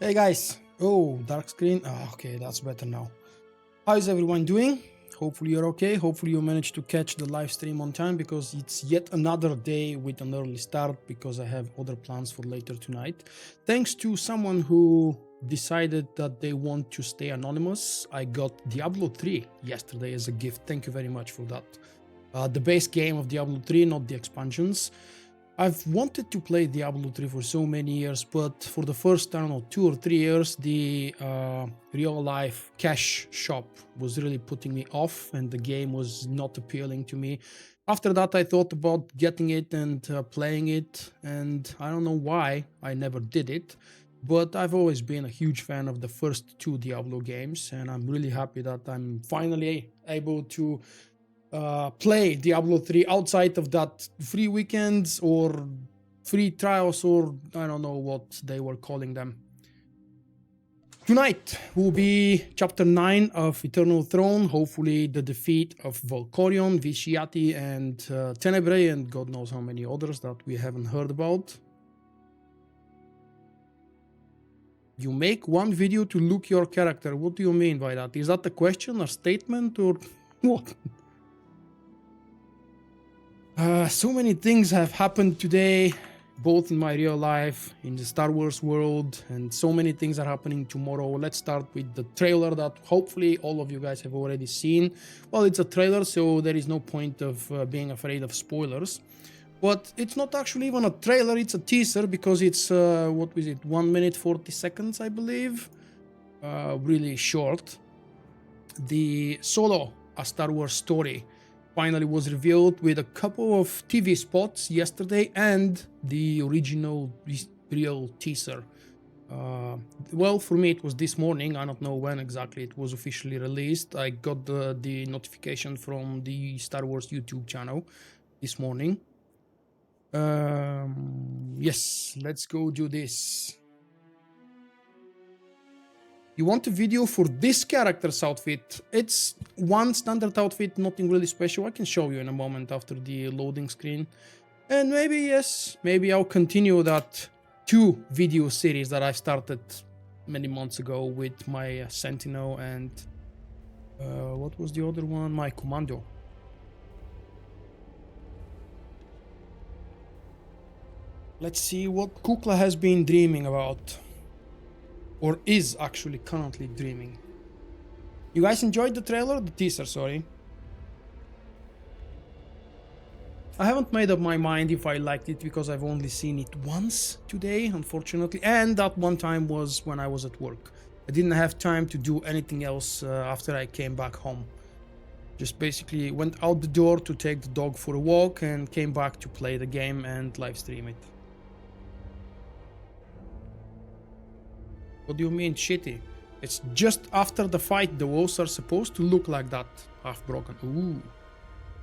Hey guys, oh, dark screen. Okay, that's better now. How is everyone doing? Hopefully you're okay. Hopefully you managed to catch the live stream on time, because it's yet another day with an early start, because I have other plans for later tonight. Thanks to someone who decided that they want to stay anonymous, I got Diablo 3 yesterday as a gift. Thank you very much for that. The base game of Diablo 3, not the expansions. I've wanted to play Diablo 3 for so many years, but for the first, I don't know, 2 or 3 years, the real-life cash shop was really putting me off, and the game was not appealing to me. After that, I thought about getting it and playing it, and I don't know why I never did it, but I've always been a huge fan of the first 2 Diablo games, and I'm really happy that I'm finally able to play Diablo 3 outside of that free weekends or free trials, or I don't know what they were calling them. Tonight will be chapter 9 of Eternal Throne, hopefully the defeat of Valkorion, Vitiate, and Tenebrae, and God knows how many others that we haven't heard about. You make one video to look your character. What do you mean by that? Is that a question, a statement, or what? So many things have happened today, both in my real life, in the Star Wars world, and so many things are happening tomorrow. Let's start with the trailer that hopefully all of you guys have already seen. Well, it's a trailer, so there is no point of being afraid of spoilers. But it's not actually even a trailer, it's a teaser, because it's, what was it, 1 minute 40 seconds, I believe. Really short. The Solo, a Star Wars story, finally was revealed with a couple of TV spots yesterday and the original real teaser. Well, for me it was this morning. I don't know when exactly it was officially released. I got the notification from the Star Wars YouTube channel this morning. Yes, let's go do this. You want a video for this character's outfit? It's one standard outfit, nothing really special. I can show you in a moment after the loading screen. And maybe, yes, maybe I'll continue that 2 video series that I started many months ago with my Sentinel and what was the other one? My Commando. Let's see what Kukla has been dreaming about. Or is actually currently dreaming. You guys enjoyed the trailer? The teaser, sorry. I haven't made up my mind if I liked it, because I've only seen it once today, unfortunately. And that one time was when I was at work. I didn't have time to do anything else after I came back home. Just basically went out the door to take the dog for a walk and came back to play the game and live stream it. What do you mean shitty? It's just after the fight. The walls are supposed to look like that, half broken. Ooh,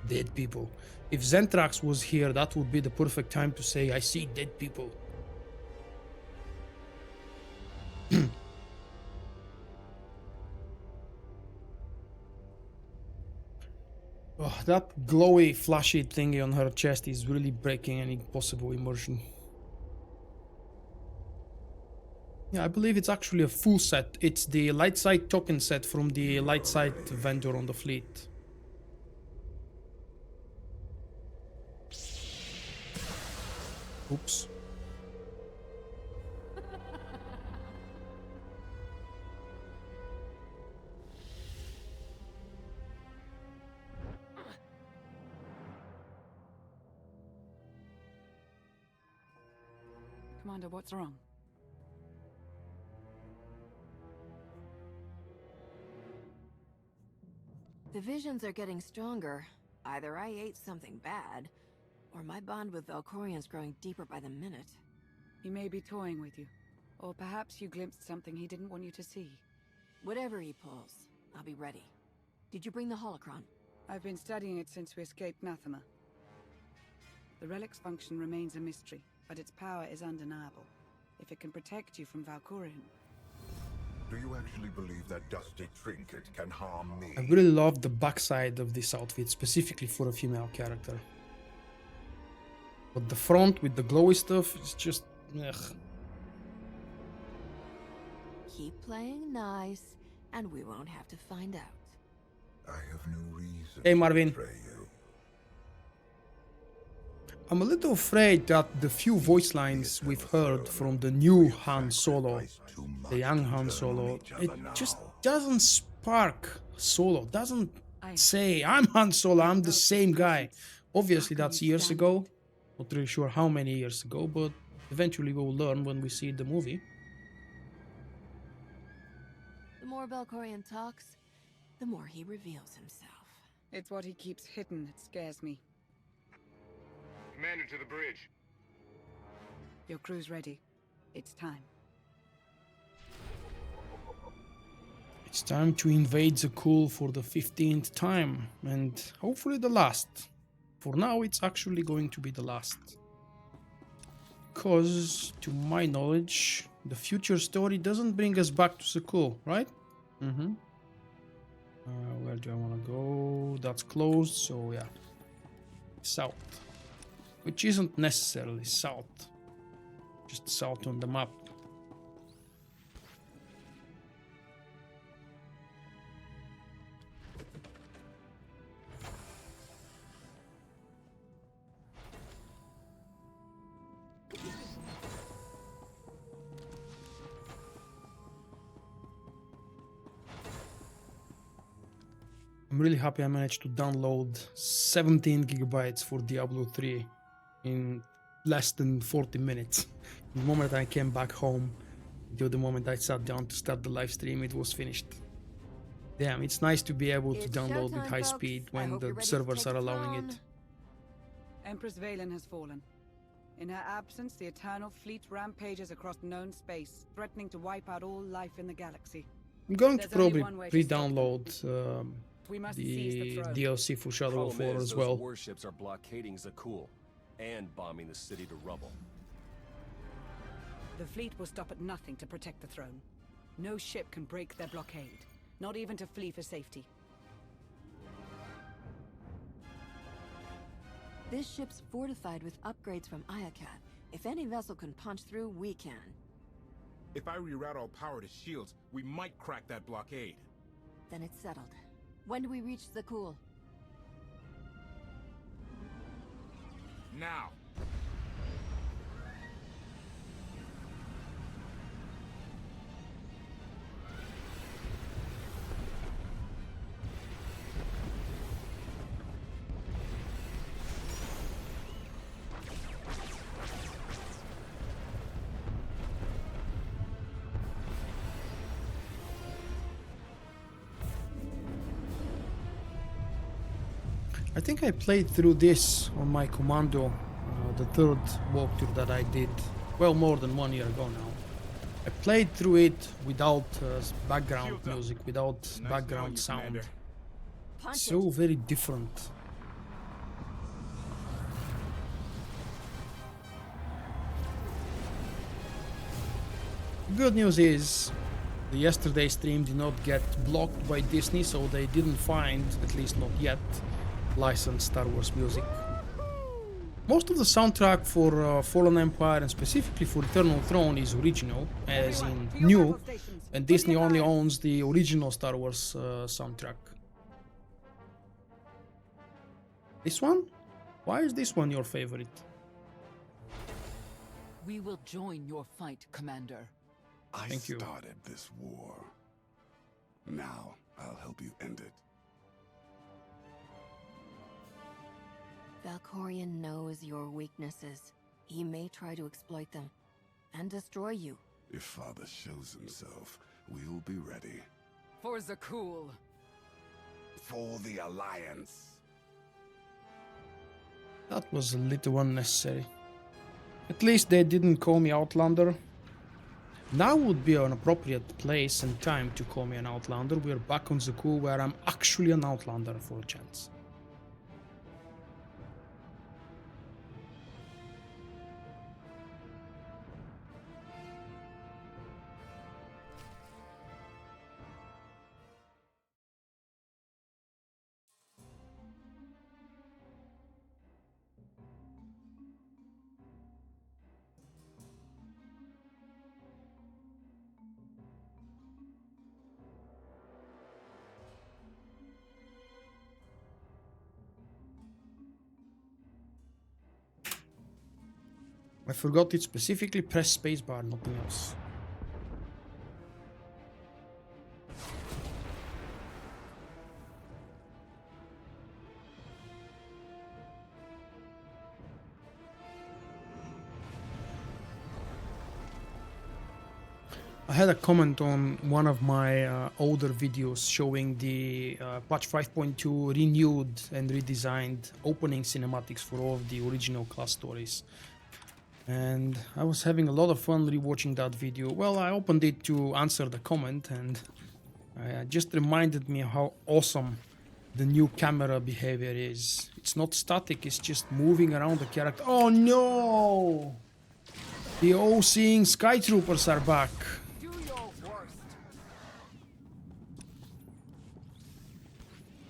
dead people. If Zentrax was here, that would be the perfect time to say, I see dead people. Oh, that glowy, flashy thingy on her chest is really breaking any possible immersion. Yeah, I believe it's actually a full set. It's the light side token set from the light side vendor on the fleet. Oops. Commander, what's wrong? The visions are getting stronger. Either I ate something bad, or my bond with Valkorion's growing deeper by the minute. He may be toying with you. Or perhaps you glimpsed something he didn't want you to see. Whatever he pulls, I'll be ready. Did you bring the holocron? I've been studying it since we escaped Nathema. The relic's function remains a mystery, but its power is undeniable. If it can protect you from Valkorion. Do you actually believe that dusty trinket can harm me? I really love the backside of this outfit, specifically for a female character. But the front with the glowy stuff is just... ugh. Keep playing nice, and we won't have to find out. I have no reason Hey, to Marvin. betray you. I'm a little afraid that the few voice lines we've heard from the new Han Solo, the young Han Solo, it just doesn't spark Solo, doesn't say, I'm Han Solo, I'm the same guy. Obviously, that's years ago. Not really sure how many years ago, but eventually we'll learn when we see the movie. The more Valkorion talks, the more he reveals himself. It's what he keeps hidden that scares me. Commander, to the bridge. Your crew's ready. It's time. It's time to invade the Kul for the 15th time, and hopefully the last. For now, it's actually going to be the last. Because, to my knowledge, the future story doesn't bring us back to the Kul, right? Mm-hmm. Where do I want to go? That's closed, so yeah. South. Which isn't necessarily south. Just south on the map. I'm really happy I managed to download 17 gigabytes for Diablo 3 in less than 40 minutes. The moment I came back home, until the moment I sat down to start the live stream, it was finished. Damn, it's nice to be able to It's download with showtime, high folks. speed I when hope you're the ready to servers take are the allowing throne. it. Empress Valen has fallen. In her absence, the Eternal Fleet rampages across known space, threatening to wipe out all life in the galaxy. I'm going to There's only probably one way to stop them. pre-download We must seize the the throne. DLC for Shadow of Problem War is, as those well. warships are blockading Zakul and bombing the city to rubble. The fleet will stop at nothing to protect the throne. No ship can break their blockade, not even to flee for safety. This ship's fortified with upgrades from Ayakat. If any vessel can punch through, we can. If I reroute all power to shields, we might crack that blockade. Then it's settled. When do we reach Zakul? Now! I think I played through this on my Commando, the third walkthrough that I did, well, more than 1 year ago now. I played through it without background Shields up. music, without Nice knowing background you, sound. Commander. Punch So it! very different. Good news is, the yesterday stream did not get blocked by Disney, so they didn't find, at least not yet, licensed Star Wars music. Most of the soundtrack for Fallen Empire and specifically for Eternal Throne is original, as in To your new, battle stations. and With Disney the only Alliance. owns the original Star Wars soundtrack. This one? Why is this one your favorite? We will join your fight, Commander. I Thank you. started this war. Now I'll help you end it. Valkorion knows your weaknesses. He may try to exploit them and destroy you. If Father shows himself, we'll be ready. For Zakul. For the Alliance. That was a little unnecessary. At least they didn't call me Outlander. Now would be an appropriate place and time to call me an Outlander. We're back on Zakul where I'm actually an Outlander for a chance. I forgot it specifically. Press spacebar, nothing else. I had a comment on one of my older videos showing the patch 5.2 renewed and redesigned opening cinematics for all of the original class stories. And I was having a lot of fun rewatching that video. Well, I opened it to answer the comment, and it just reminded me how awesome the new camera behavior is. It's not static, it's just moving around the character. Oh no! The all-seeing Sky Troopers are back.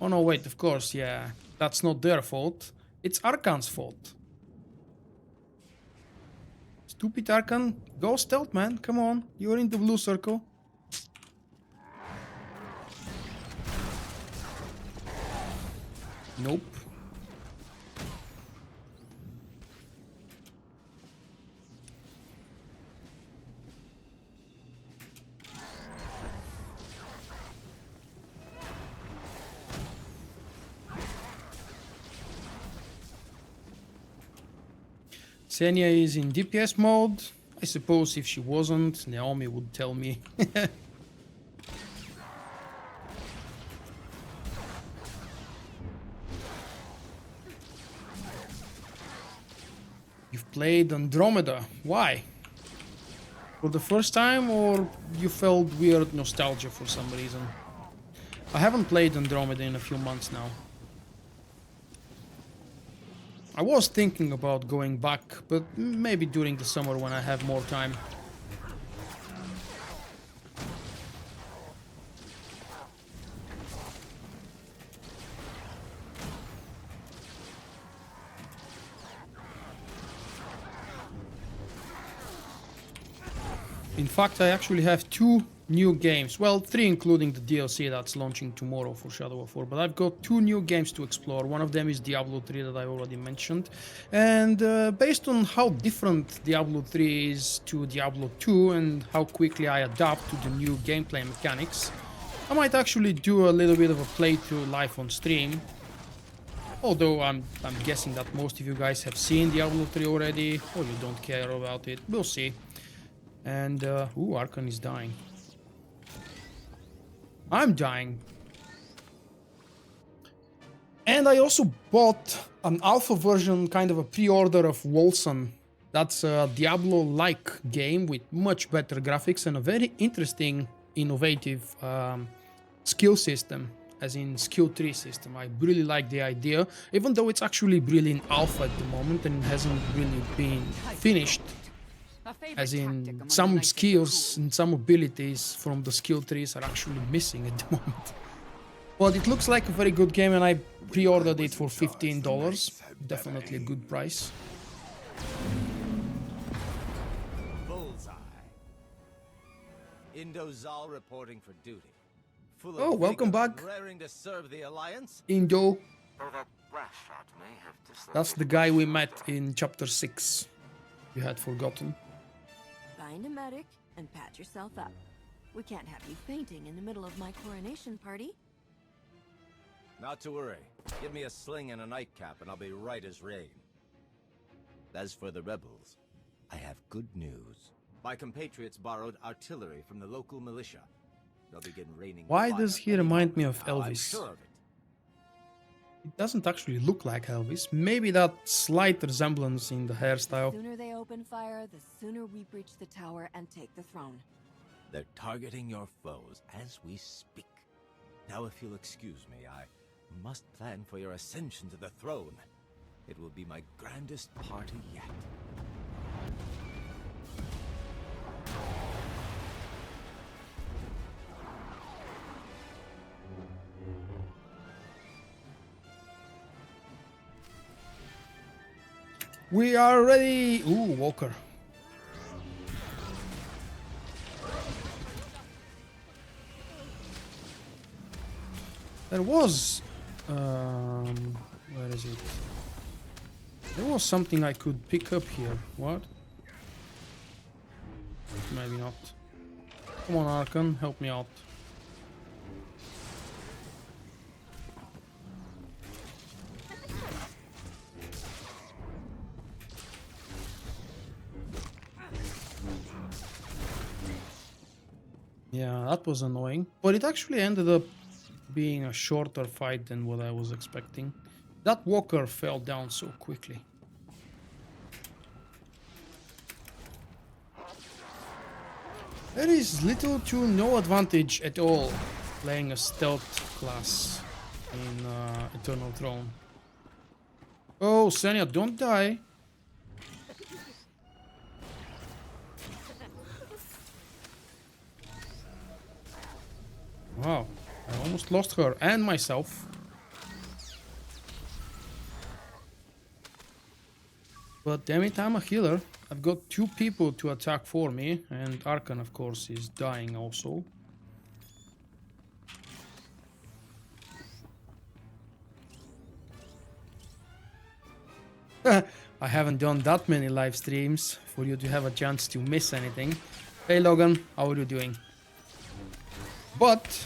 Oh no, wait, of course, yeah. That's not their fault. It's Arkan's fault. Stupid Arkan, go stealth, man. Come on, you're in the blue circle. Nope. Xenia is in DPS mode. I suppose if she wasn't, Naomi would tell me. You've played Andromeda. Why? For the first time, or you felt weird nostalgia for some reason? I haven't played Andromeda in a few months now. I was thinking about going back, but maybe during the summer when I have more time. In fact, I actually have 2 new games. Well, 3 including the DLC that's launching tomorrow for Shadow of War. But I've got 2 new games to explore. One of them is Diablo 3 that I already mentioned. And based on how different Diablo 3 is to Diablo 2 and how quickly I adapt to the new gameplay mechanics, I might actually do a little bit of a playthrough live on stream. Although I'm guessing that most of you guys have seen Diablo 3 already, or you don't care about it. We'll see. And, ooh, Arkan is dying. I'm dying. And I also bought an alpha version, kind of a pre-order of Wolcen. That's a Diablo-like game with much better graphics and a very interesting, innovative skill system, as in skill tree system. I really like the idea, even though it's actually really in alpha at the moment and hasn't really been finished. As in, some skills and some abilities from the skill trees are actually missing at the moment. But it looks like a very good game, and I pre-ordered it for $15. Definitely a good price. Bullseye. Indozal reporting for duty. Full of Oh, welcome back, raring to serve the Alliance. Indo. That brass shot may have That's the guy we met in chapter 6. You had forgotten. Find a medic and patch yourself up. We can't have you fainting in the middle of my coronation party. Not to worry. Give me a sling and a nightcap and I'll be right as rain. As for the rebels, I have good news. My compatriots borrowed artillery from the local militia. They'll begin raining. Why does he remind me of now, I'm Elvis? sure of it. It doesn't actually look like Elvis. Maybe that slight resemblance in the hairstyle. The sooner they open fire, the sooner we breach the tower and take the throne. They're targeting your foes as we speak. Now, if you'll excuse me, I must plan for your ascension to the throne. It will be my grandest party yet. We are ready. Ooh, Walker. There was, where is it? There was something I could pick up here. What? Maybe not. Come on, Archon, help me out. Yeah, that was annoying. But it actually ended up being a shorter fight than what I was expecting. That walker fell down so quickly. There is little to no advantage at all playing a stealth class in Eternal Throne. Oh, Senya, don't die. Wow, I almost lost her and myself. But damn it, I'm a healer. I've got 2 people to attack for me, and Archon, of course, is dying also. I haven't done that many live streams for you to have a chance to miss anything. Hey Logan, how are you doing? But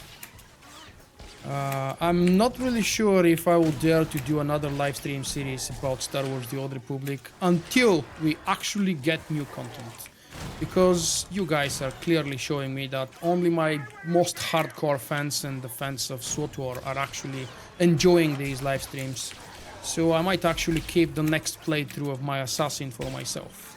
I'm not really sure if I will dare to do another live stream series about Star Wars The Old Republic until we actually get new content. Because you guys are clearly showing me that only my most hardcore fans and the fans of SWTOR are actually enjoying these live streams. So I might actually keep the next playthrough of my assassin for myself.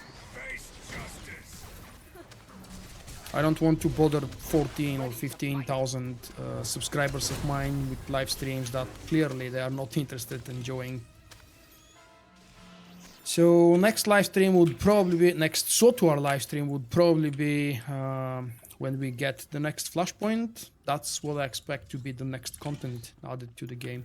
I don't want to bother 14 or 15,000 subscribers of mine with live streams that clearly they are not interested in enjoying. So next live stream would probably be, next SWTOR live stream would probably be when we get the next flashpoint. That's what I expect to be the next content added to the game.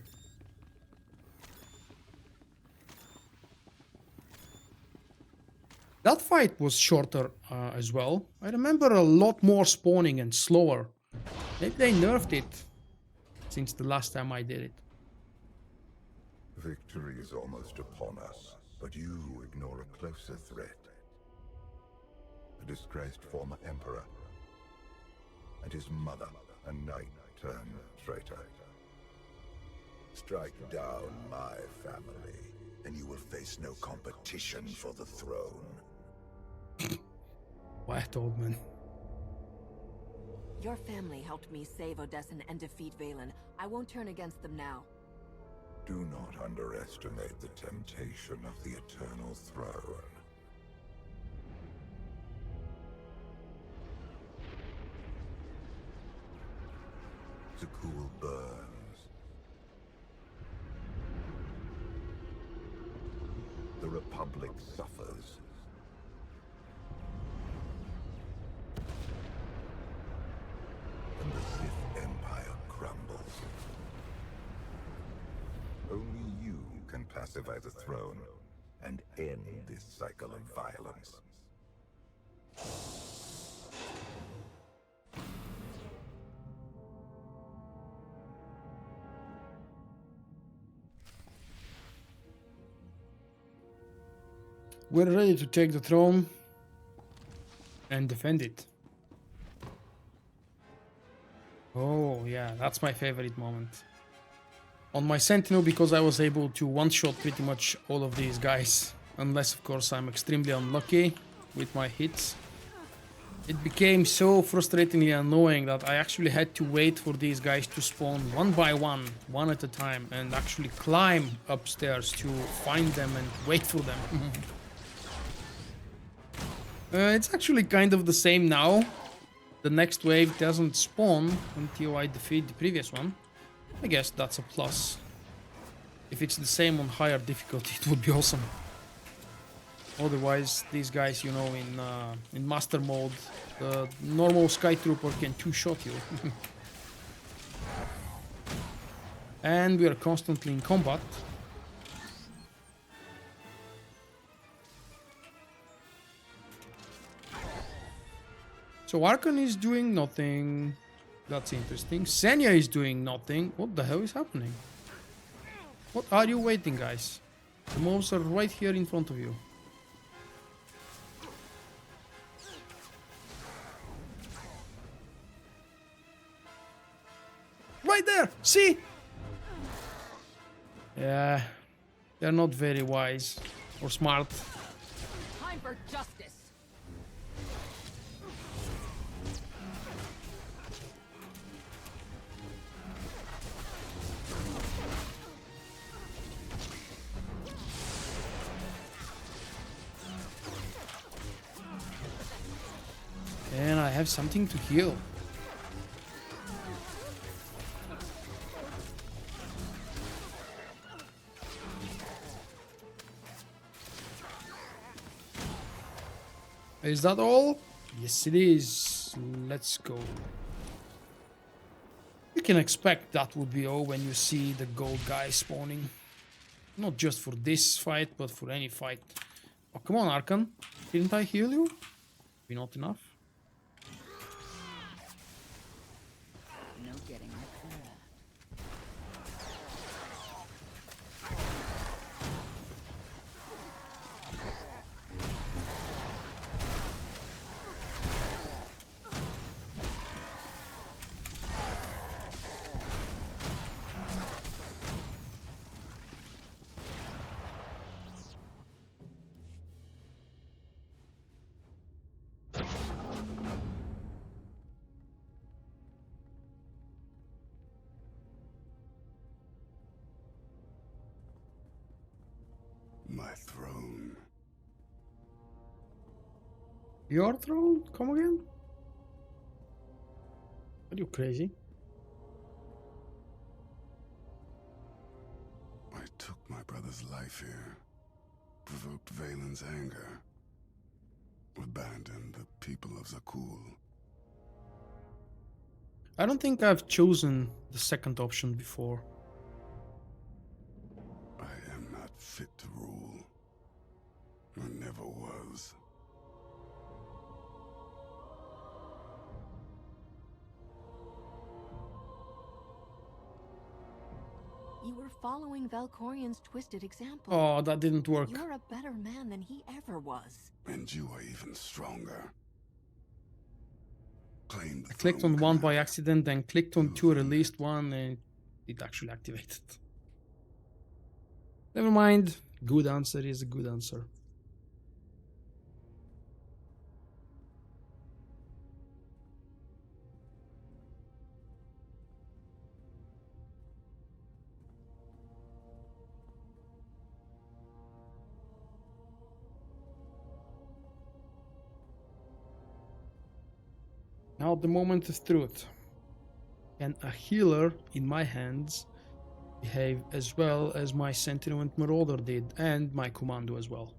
That fight was shorter as well. I remember a lot more spawning and slower. Maybe they nerfed it since the last time I did it. Victory is almost upon us, but you ignore a closer threat. A disgraced former emperor and his mother, a knight turned traitor. Strike down my family, and you will face no competition for the throne. What, old man? Your family helped me save Odessen and defeat Valen. I won't turn against them now. Do not underestimate the temptation of the Eternal Throne. The cool burns. The Republic suffers. And the Sith Empire crumbles. Only you can pacify the throne and end this cycle of violence. We're ready to take the throne and defend it. Oh yeah, that's my favorite moment. On my Sentinel, because I was able to one-shot pretty much all of these guys. Unless, of course, I'm extremely unlucky with my hits. It became so frustratingly annoying that I actually had to wait for these guys to spawn one by one, one at a time, and actually climb upstairs to find them and wait for them. It's actually kind of the same now. The next wave doesn't spawn until I defeat the previous one. I guess that's a plus. If it's the same on higher difficulty, it would be awesome. Otherwise, these guys, you know, in master mode, the normal Sky Trooper can two-shot you. And we are constantly in combat. So Archon is doing nothing. That's interesting. Senya is doing nothing. What the hell is happening? What are you waiting, guys? The mobs are right here in front of you. right there. See? Yeah, they're not very wise or smart. Time for justice. And I have something to heal. Is that all? Yes, it is. Let's go. You can expect that would be all when you see the gold guy spawning. Not just for this fight, but for any fight. Oh, come on, Arkan. Didn't I heal you? Be not enough. No getting rid of that. My throne. Your throne? Come again? Are you crazy? I took my brother's life here, provoked Valen's anger, abandoned the people of Zakul. I don't think I've chosen the second option before. I am not fit to rule. I never was. You were following Valkorion's twisted example. Oh, that didn't work. You're a better man than he ever was. And you are even stronger. Claim the I clicked throne, on one by Commander. accident, then clicked on two, released one, and it actually activated. Never mind. Good answer is a good answer. Now the moment of truth. Can a healer in my hands behave as well as my Sentient Marauder did, and my Commando as well?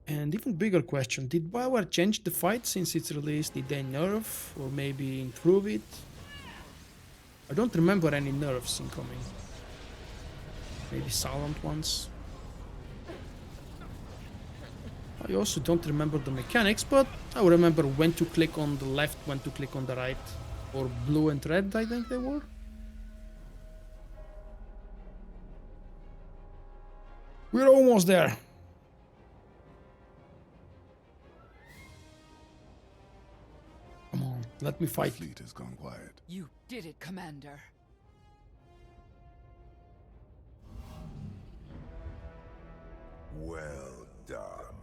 And even bigger question, did BioWare change the fight since its release? Did they nerf or maybe improve it? I don't remember any nerfs incoming. Maybe silent ones. I also don't remember the mechanics, but I remember when to click on the left, when to click on the right. Or blue and red, I think they were. We're almost there. Come on, let me The fight. fleet has gone quiet. You did it, Commander. Well done.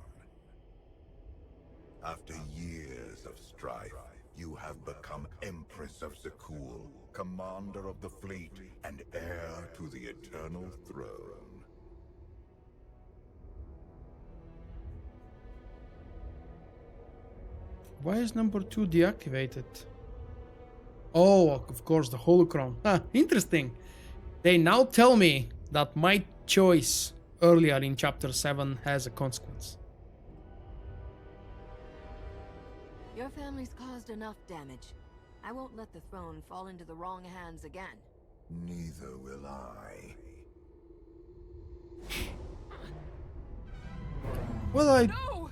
After years of strife, you have become Empress of Zakul, commander of the fleet, and heir to the eternal throne. Why is number 2 deactivated? Oh, of course, the holocron. Ah, interesting. They now tell me that my choice earlier in chapter 7 has a consequence. Your family's caused enough damage. I won't let the throne fall into the wrong hands again. Neither will I. Well, I... No!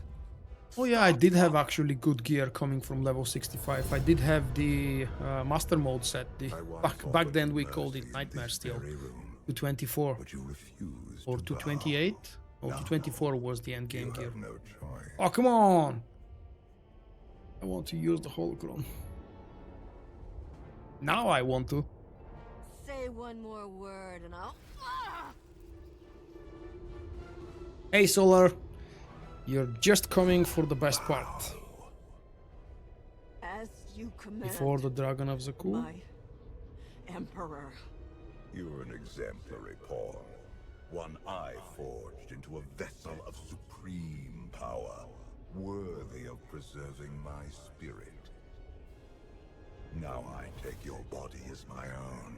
Oh yeah, I did have actually good gear coming from level 65. I did have the master mode set. Back then we called it Nightmare Steel. 224 But you refuse or to 228. bow. Or 224 was the end game You gear. have no choice. Oh, come on! I want to use the holocron. Now I want to. Say one more word and I'll... Hey, Solar. You're just coming for the best part. As you command, Before the Dragon of Zakul. my Emperor. You're an exemplary pawn. One I forged into a vessel of supreme power, worthy of preserving my spirit. Now I take your body as my own,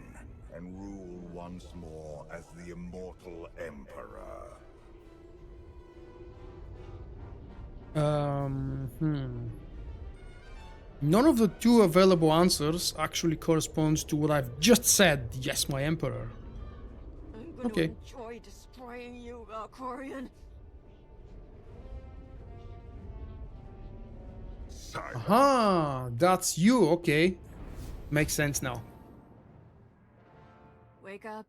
and rule once more as the immortal Emperor. None of the two available answers actually corresponds to what I've just said. Yes, my Emperor. I'm going Okay. to enjoy destroying you, Valkorion. Aha, that's you. Okay. Makes sense now. Wake up.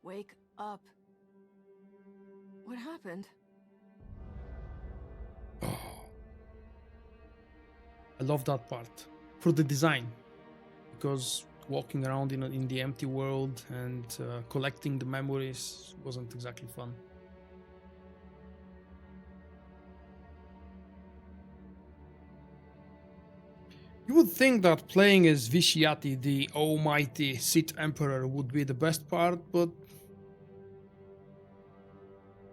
Wake up. What happened? I love that part for the design, because walking around in the empty world and collecting the memories wasn't exactly fun. You would think that playing as Vitiate, the almighty Sith Emperor, would be the best part, but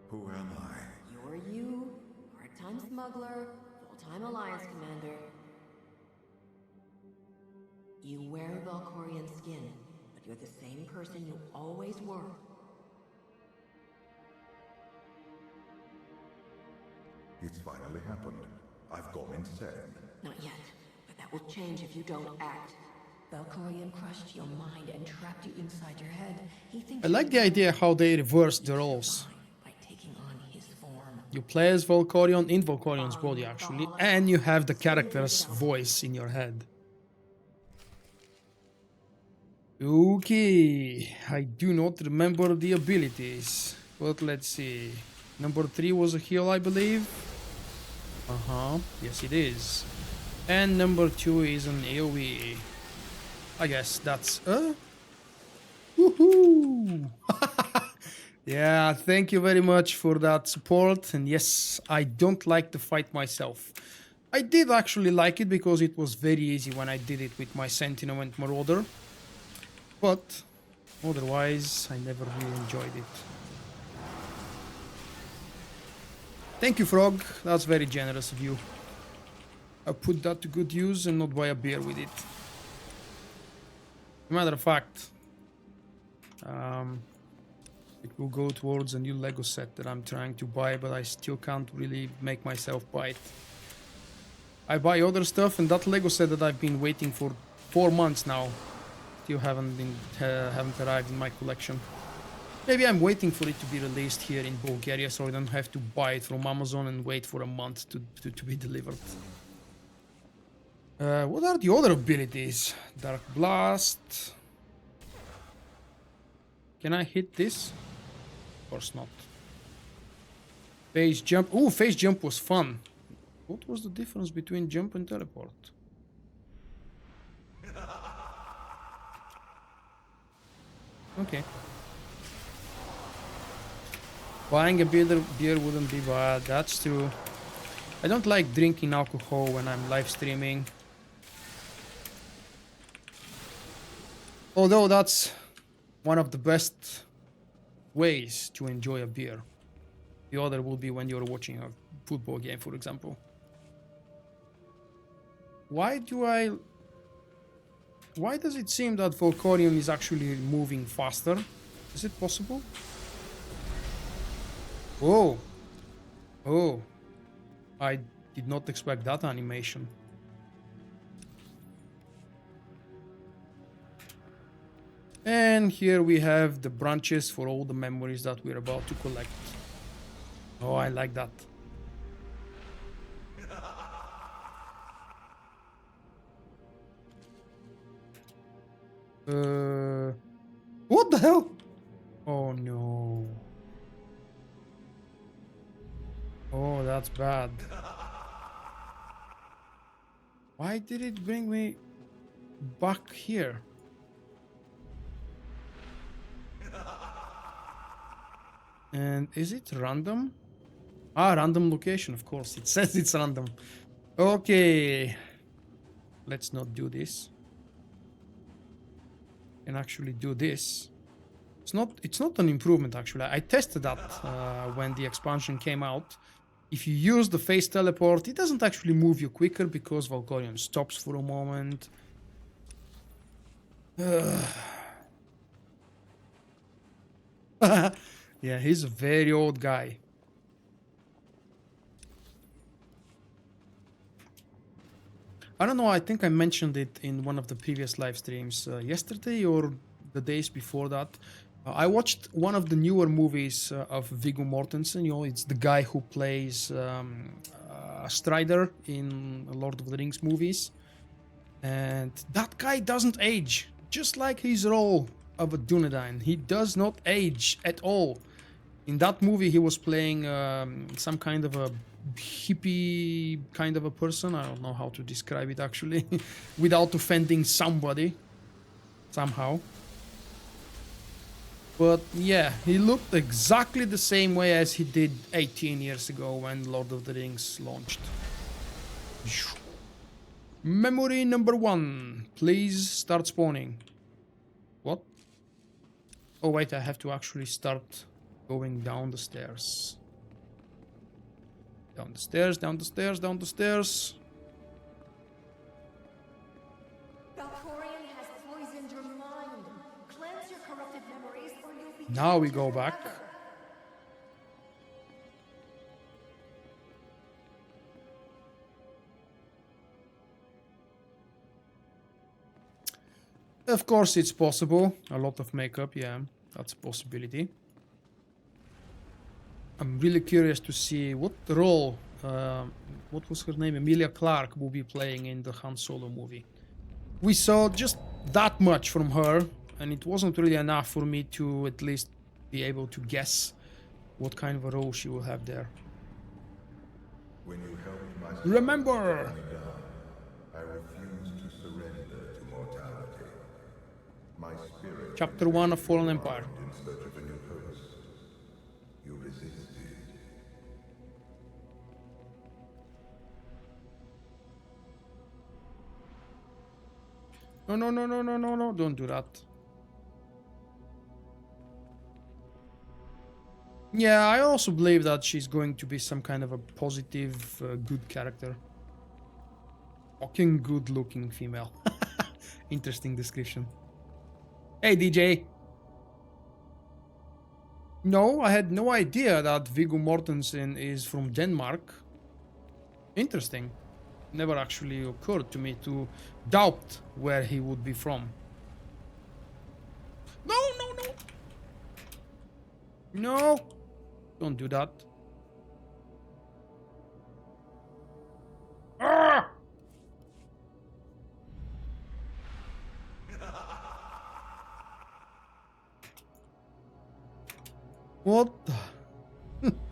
Who am I? You're you, part-time smuggler, full-time alliance commander. You wear Valkorion skin, but you're the same person you always were. It's finally happened. I've gone insane. Not yet, but that will change if you don't act. Valkorion crushed your mind and trapped you inside your head. He thinks I like the idea how they reversed the roles. by taking on his form. You play as Valkorion in Valkorion's body, actually, and you have the character's voice in your head. Okay, I do not remember the abilities, but let's see. Number 3 was a heal, I believe. Yes it is. And number 2 is an AoE. I guess that's woohoo! Yeah, thank you very much for that support. And yes, I don't like the fight myself. I did actually like it because it was very easy when I did it with my Sentinel and Marauder. But otherwise, I never really enjoyed it. Thank you, Frog. That's very generous of you. I'll put that to good use and not buy a beer with it. Matter of fact, it will go towards a new Lego set that I'm trying to buy, but I still can't really make myself buy it. I buy other stuff, and that Lego set that I've been waiting for 4 months now still haven't arrived in my collection. Maybe I'm waiting for it to be released here in Bulgaria, so I don't have to buy it from Amazon and wait for a month to be delivered. What are the other abilities? Dark Blast. Can I hit this? Of course not. Phase Jump. Oh, Phase Jump was fun. What was the difference between jump and teleport? Okay. Buying a beer wouldn't be bad, that's true. I don't like drinking alcohol when I'm live streaming. Although that's one of the best ways to enjoy a beer. The other would be when you're watching a football game, for example. Why does it seem that Valkorion is actually moving faster? Is it possible? Oh. Oh. I did not expect that animation. And here we have the branches for all the memories that we're about to collect. Oh, I like that. What the hell? Oh no. Oh, that's bad. Why did it bring me... back here? And is it random? Ah, random location, of course. It says it's random. Okay. Let's not do this. Can actually do this. It's not an improvement actually. I tested that when the expansion came out. If you use the phase teleport, it doesn't actually move you quicker because Valkorion stops for a moment. Yeah, he's a very old guy. I don't know, I think I mentioned it in one of the previous live streams yesterday or the days before that. I watched one of the newer movies of Viggo Mortensen. You know, it's the guy who plays Strider in Lord of the Rings movies. And that guy doesn't age, just like his role of a Dunedain. He does not age at all. In that movie, he was playing some kind of a hippie kind of a person. I don't know how to describe it actually, without offending somebody, somehow. But yeah, he looked exactly the same way as he did 18 years ago when Lord of the Rings launched. Memory number 1. Please start spawning. What? Oh wait, I have to actually start going down the stairs. Down the stairs, down the stairs, down the stairs. Valkorion has poisoned your mind. Cleanse your corrupted memories or you'll be... Now we go back. Of course it's possible. A lot of makeup, yeah, that's a possibility. I'm really curious to see what role, what was her name, Emilia Clarke will be playing in the Han Solo movie. We saw just that much from her, and it wasn't really enough for me to at least be able to guess what kind of a role she will have there. When you helped my Remember! I refused to surrender to mortality. My spirit... Chapter 1 of Fallen Empire. ...in search of a new purpose. You resisted. No, no, no, no, no, no, no, don't do that. Yeah, I also believe that she's going to be some kind of a positive, good character. Fucking good-looking female. Interesting description. Hey, DJ. No, I had no idea that Viggo Mortensen is from Denmark. Interesting. Never actually occurred to me to doubt where he would be from. No, no, no. No. Don't do that. Ah! What the?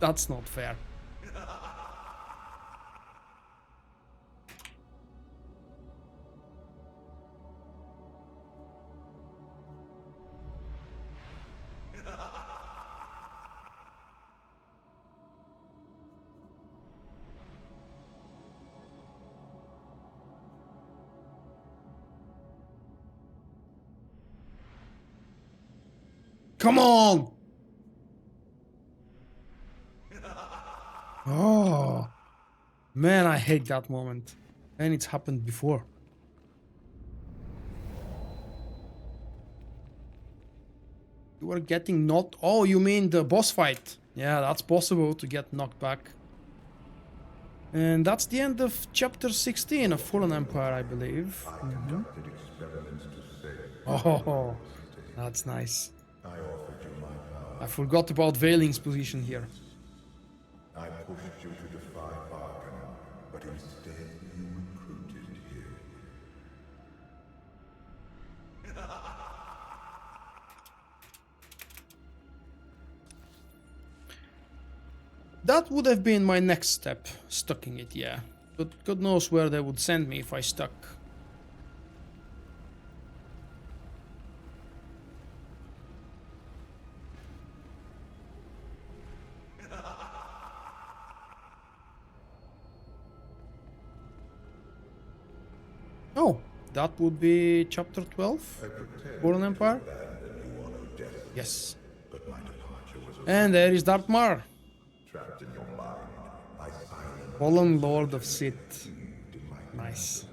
That's not fair. Come on! Oh, man, I hate that moment. And it's happened before. You are getting knocked. Oh, you mean the boss fight? Yeah, that's possible to get knocked back. And that's the end of chapter 16 of Fallen Empire, I believe. Mm-hmm. Oh, that's nice. I forgot about Vailing's position here. I pushed you to defy Vulkk, but instead you recruited him. That would have been my next step, stucking it, yeah. But God knows where they would send me if I stuck. Oh, that would be chapter 12, Fallen Empire. Yes. And there is Dartmar, Fallen Lord of Sith. Nice.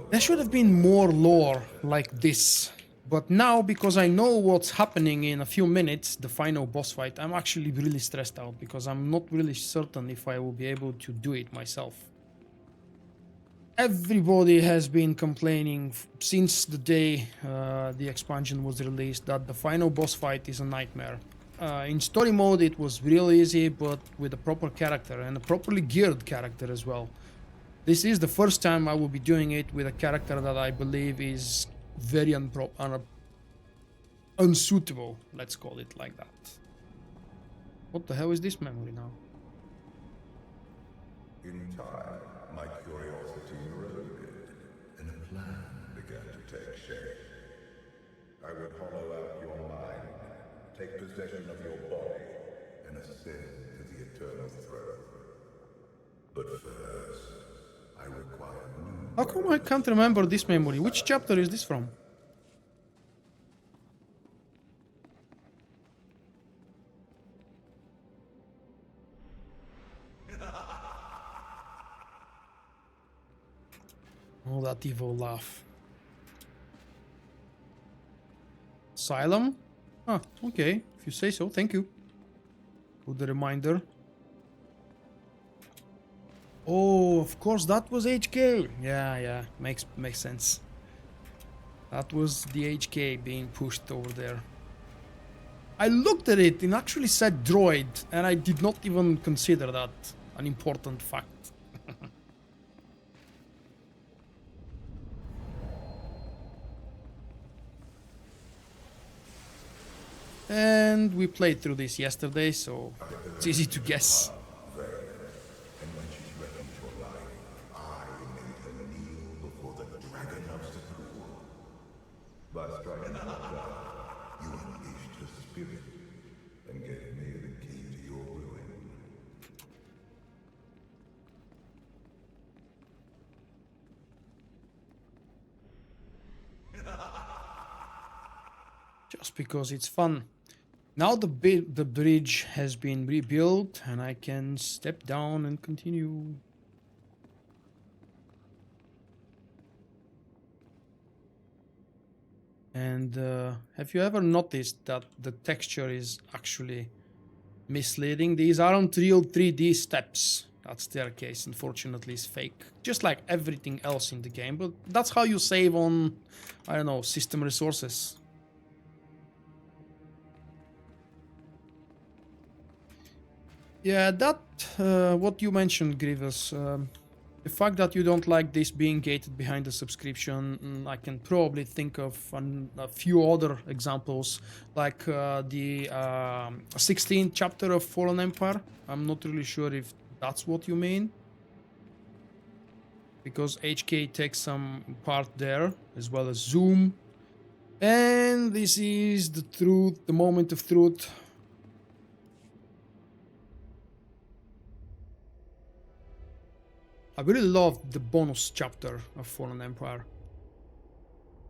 There should have been more lore like this. But now, because I know what's happening in a few minutes, the final boss fight, I'm actually really stressed out because I'm not really certain if I will be able to do it myself. Everybody has been complaining since the day the expansion was released that the final boss fight is a nightmare. In story mode it was real easy, but with a proper character and a properly geared character as well. This is the first time I will be doing it with a character that I believe is very unsuitable, let's call it like that. What the hell is this memory now? In time, my curiosity eroded, and a plan began to take shape. I would hollow out your mind, take possession of your body, and ascend to the eternal throne. But first, I require new... How come I can't remember this memory? Which chapter is this from? Oh, that evil laugh. Asylum? Ah, okay. If you say so, thank you for the reminder. Oh, of course, that was HK. Yeah, makes sense. That was the HK being pushed over there. I looked at it and actually said droid, and I did not even consider that an important fact. And we played through this yesterday, so it's easy to guess. By striking her down, you unleashed her spirit and gave me the key to your ruin. Just because it's fun. Now the bridge has been rebuilt and I can step down and continue. And have you ever noticed that the texture is actually misleading? These aren't real 3D steps. That staircase, unfortunately, is fake. Just like everything else in the game, but that's how you save on, I don't know, system resources. Yeah, that, what you mentioned, Grievous, the fact that you don't like this being gated behind the subscription, I can probably think of a few other examples, like the 16th chapter of Fallen Empire. I'm not really sure if that's what you mean, because HK takes some part there, as well as Zoom. And this is the truth, the moment of truth. I really loved the bonus chapter of Fallen Empire.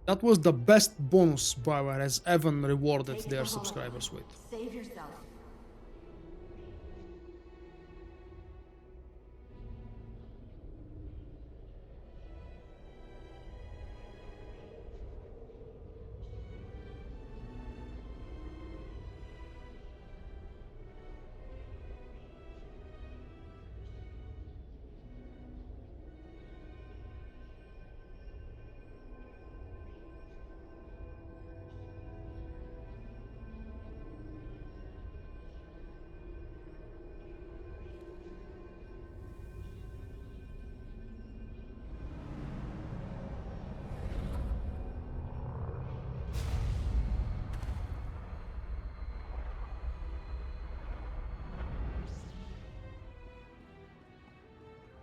That was the best bonus BioWare has ever rewarded their subscribers with. Save yourself.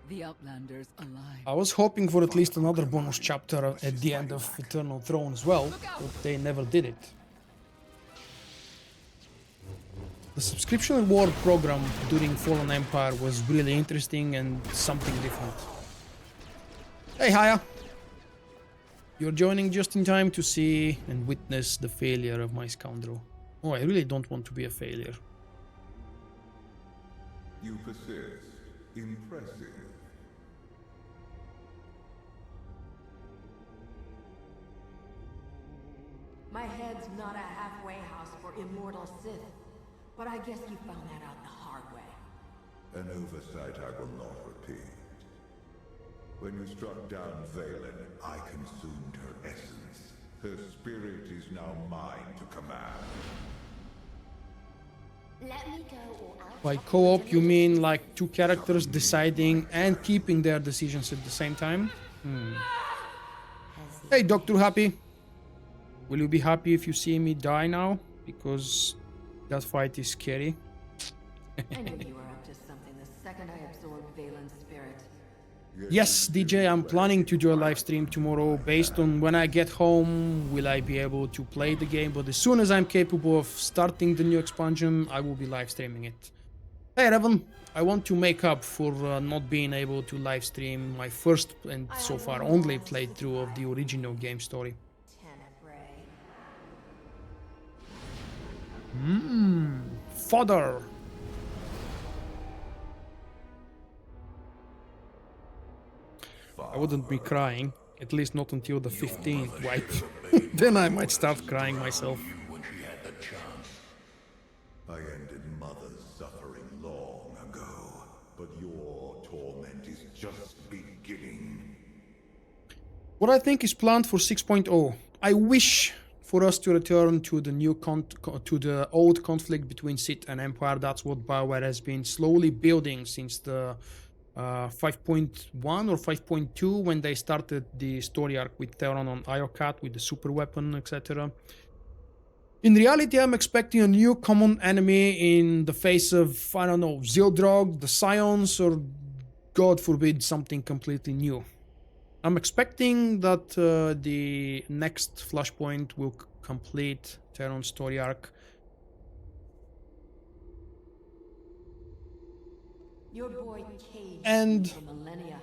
The Outlanders alive. I was hoping for at least another bonus chapter at the end of Eternal Throne as well, but they never did it. The subscription reward program during Fallen Empire was really interesting and something different. Hey, Haya. You're joining just in time to see and witness the failure of my scoundrel. Oh, I really don't want to be a failure. You persist. Impressive. My head's not a halfway house for immortal Sith. But I guess you found that out the hard way. An oversight I will not repeat. When you struck down Valen, I consumed her essence. Her spirit is now mine to command. Let me go or I'll By co-op, you mean like two characters deciding and keeping their decisions at the same time? Hey, Dr. Happy. Will you be happy if you see me die now? Because that fight is scary. I knew you were up to something the second I absorbed Valen's spirit. Yes, DJ, I'm planning to do a live stream tomorrow. Based on when I get home, will I be able to play the game? But as soon as I'm capable of starting the new expansion, I will be live streaming it. Hey, Revan, I want to make up for not being able to live stream my first and so far only playthrough of the original game story. Tenebrae. Fodder. I wouldn't be crying, at least not until the 15th, right? Then I might start crying myself. I ended Mother's suffering long ago, but your torment is just beginning. What I think is planned for 6.0, I wish for us to return to the new to the old conflict between Sith and Empire. That's what BioWare has been slowly building since the 5.1 or 5.2 when they started the story arc with Theron on Iocat with the super weapon, etc. In reality, I'm expecting a new common enemy in the face of, I don't know, Zildrog, the Scions, or God forbid, something completely new. I'm expecting that the next Flashpoint will complete Theron's story arc. Your boy caged And for millennia.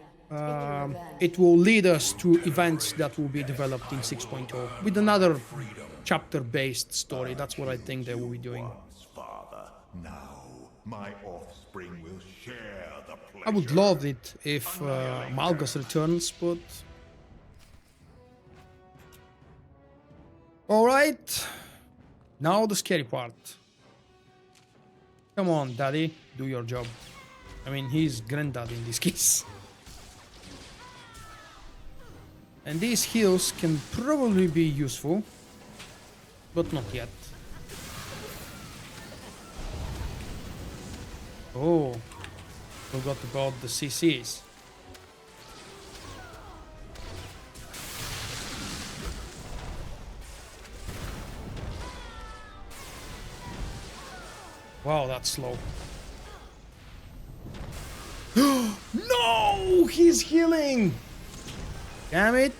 it will lead us to events that will be developed in 6.0 with another chapter-based story. That's what I think they will be doing. Father, now my offspring will share the pleasure. I would love it if Malgus returns, but... Alright, now the scary part. Come on, Daddy, do your job. I mean, he's granddad in this case. And these heals can probably be useful, but not yet. Oh, forgot about the CCs. Wow, that's slow. No! He's healing! Damn it!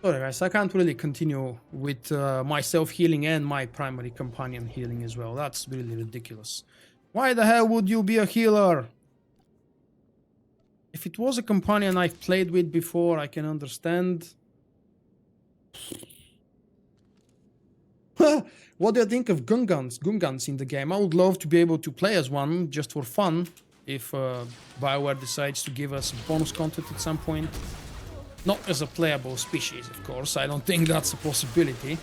Sorry guys, I can't really continue with myself healing and my primary companion healing as well. That's really ridiculous. Why the hell would you be a healer? If it was a companion I've played with before, I can understand. What do you think of Gungans in the game? I would love to be able to play as one, just for fun, if BioWare decides to give us bonus content at some point. Not as a playable species, of course. I don't think that's a possibility.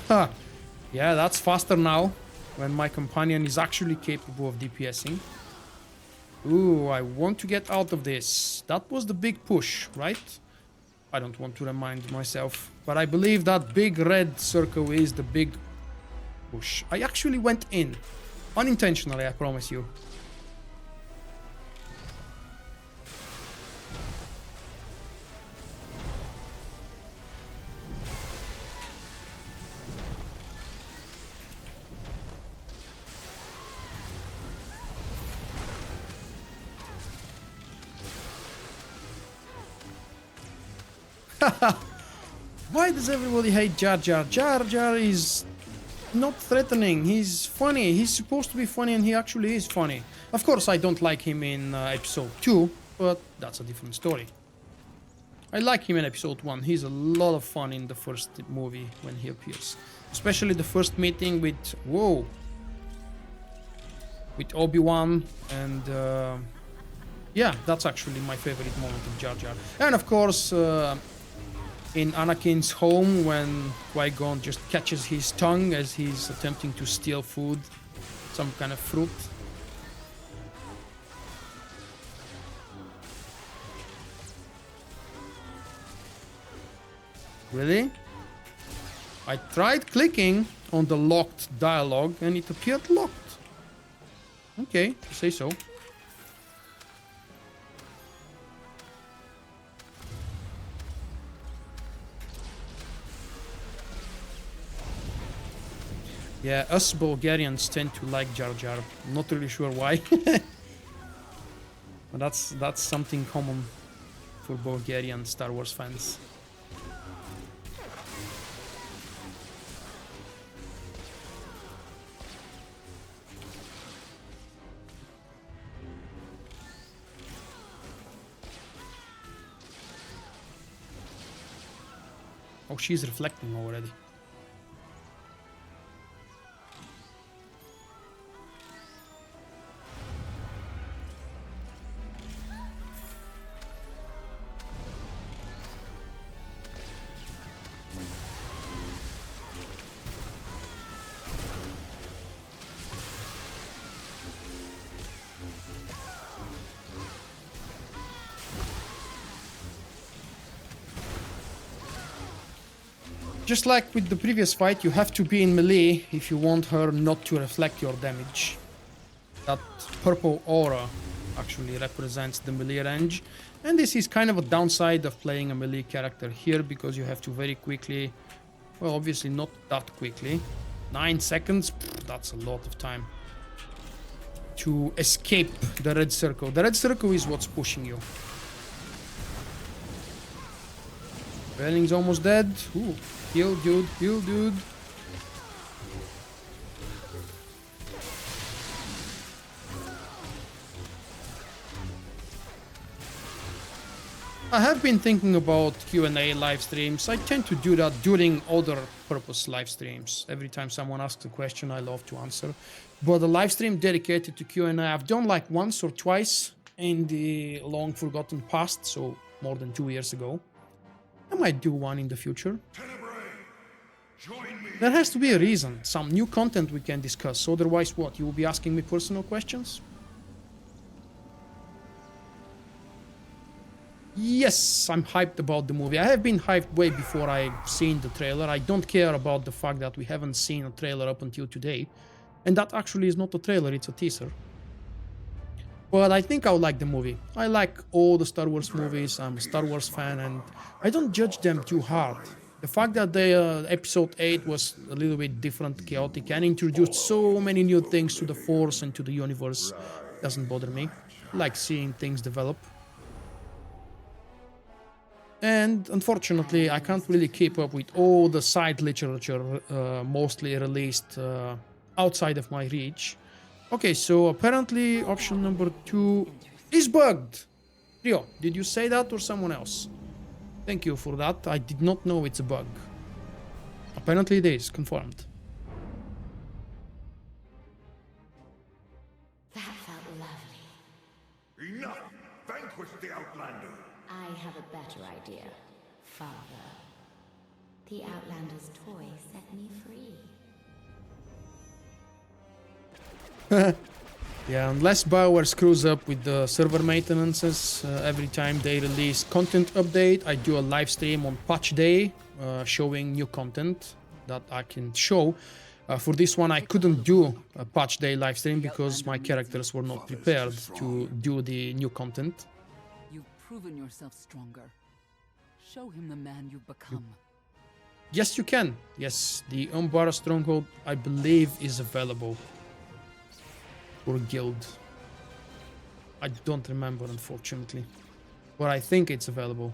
Huh. Yeah, that's faster now, when my companion is actually capable of DPSing. Ooh, I want to get out of this. That was the big push, right? I don't want to remind myself, but I believe that big red circle is the big push. I actually went in. Unintentionally, I promise you. Why does everybody hate Jar Jar? Jar Jar is not threatening. He's funny. He's supposed to be funny, and he actually is funny. Of course, I don't like him in episode 2, but that's a different story. I like him in episode 1. He's a lot of fun in the first movie when he appears. Especially the first meeting with... Whoa! With Obi-Wan and... yeah, that's actually my favorite moment of Jar Jar. And of course, in Anakin's home when Qui-Gon just catches his tongue as he's attempting to steal food. Some kind of fruit. Really? I tried clicking on the locked dialogue and it appeared locked. Okay, say so. Yeah, us Bulgarians tend to like Jar Jar. Not really sure why. But that's something common for Bulgarian Star Wars fans. Oh, she's reflecting already. Just like with the previous fight, you have to be in melee if you want her not to reflect your damage. That purple aura actually represents the melee range. And this is kind of a downside of playing a melee character here, because you have to very quickly, well, obviously not that quickly, 9 seconds, that's a lot of time, to escape the red circle. The red circle is what's pushing you. Belling's almost dead. Ooh. Heal, dude. Heal, dude. I have been thinking about Q&A live streams. I tend to do that during other purpose live streams. Every time someone asks a question, I love to answer. But a live stream dedicated to Q&A, I've done like once or twice in the long forgotten past, so more than 2 years ago. I might do one in the future. There has to be a reason, some new content we can discuss. Otherwise, what? You will be asking me personal questions? Yes, I'm hyped about the movie. I have been hyped way before I've seen the trailer. I don't care about the fact that we haven't seen a trailer up until today. And that actually is not a trailer, it's a teaser. But I think I'll like the movie. I like all the Star Wars movies. I'm a Star Wars fan and I don't judge them too hard. The fact that the episode 8 was a little bit different, chaotic, and introduced so many new things to the Force and to the universe doesn't bother me. I like seeing things develop. And unfortunately, I can't really keep up with all the side literature mostly released outside of my reach. Okay, so apparently option number 2 is bugged. Rio, did you say that or someone else? Thank you for that. I did not know it's a bug. Apparently it is, confirmed. That felt lovely. Enough! Vanquish the Outlander! I have a better idea, Father. The Outlander's toy set me free. Yeah, unless BioWare screws up with the server maintenances every time they release content update, I do a live stream on patch day showing new content that I can show. For this one, I couldn't do a patch day live stream because my characters were not prepared to do the new content. You've proven yourself stronger. Show him the man you've become. Yes, you can. Yes, the Umbara Stronghold, I believe, is available. Or guild. I don't remember, unfortunately. But I think it's available.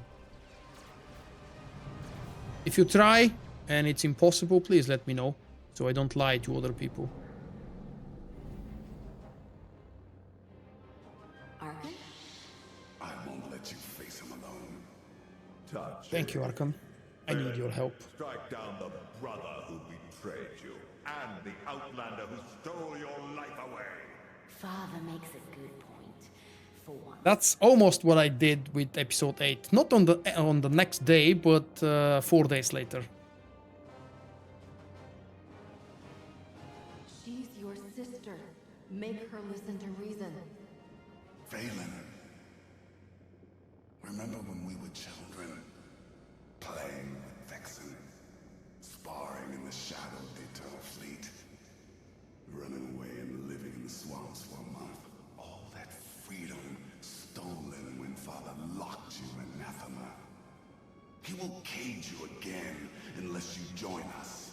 If you try and it's impossible, please let me know, so I don't lie to other people. Arkham? I won't let you face him alone. Touch. Thank you, Arkham. I need your help. Strike down the brother who betrayed you, and the outlander who stole your life away. Father makes a good point. For one. That's almost what I did with episode 8. Not on the next day, but 4 days later. She's your sister. Make her listen to reason. Valen. Remember when we were children? Playing with Vexen. Sparring in the shadow of the Eternal Fleet. Running away and living in the swamps for a month. All that freedom stolen when Father locked you in anathema. He will cage you again unless you join us.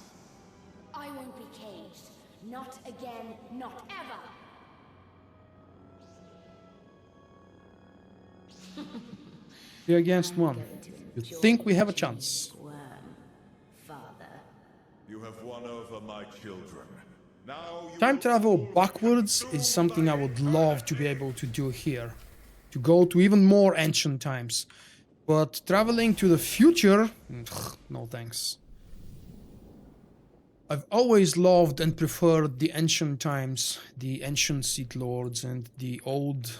I won't be caged. Not again, not ever. 3 against 1. You think we have a chance? Worm, Father. You have won over my children. Now you Time will travel rule backwards and is do something I my would love to be able to do here. To go to even more ancient times. But traveling to the future? No thanks. I've always loved and preferred the ancient times, the ancient Sith Lords and the old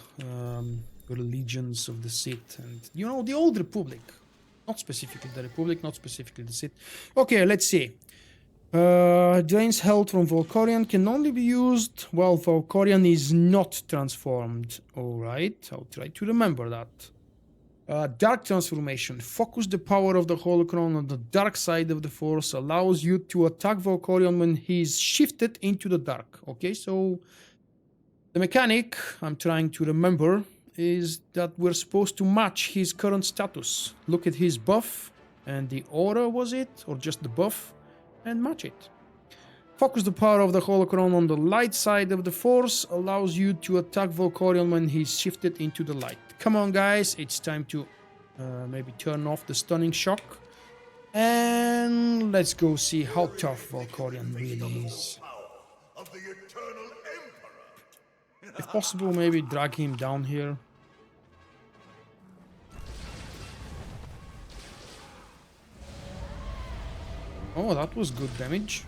religions of the Sith and, you know, the old Republic. Not specifically the Republic, not specifically the Sith. Okay, let's see. Drains health from Valkorion can only be used while Valkorion is not transformed. Alright, I'll try to remember that. Dark transformation. Focus the power of the holocron on the dark side of the force. Allows you to attack Valkorion when he's shifted into the dark. Okay, so the mechanic I'm trying to remember is that we're supposed to match his current status. Look at his buff and the aura, was it? Or just the buff? And match it. Focus the power of the holocron on the light side of the force. Allows you to attack Valkorion when he's shifted into the light. Come on, guys. It's time to maybe turn off the stunning shock. And let's go see how tough Valkorion really is. of the Eternal Emperor. If possible, maybe drag him down here. Oh, that was good damage.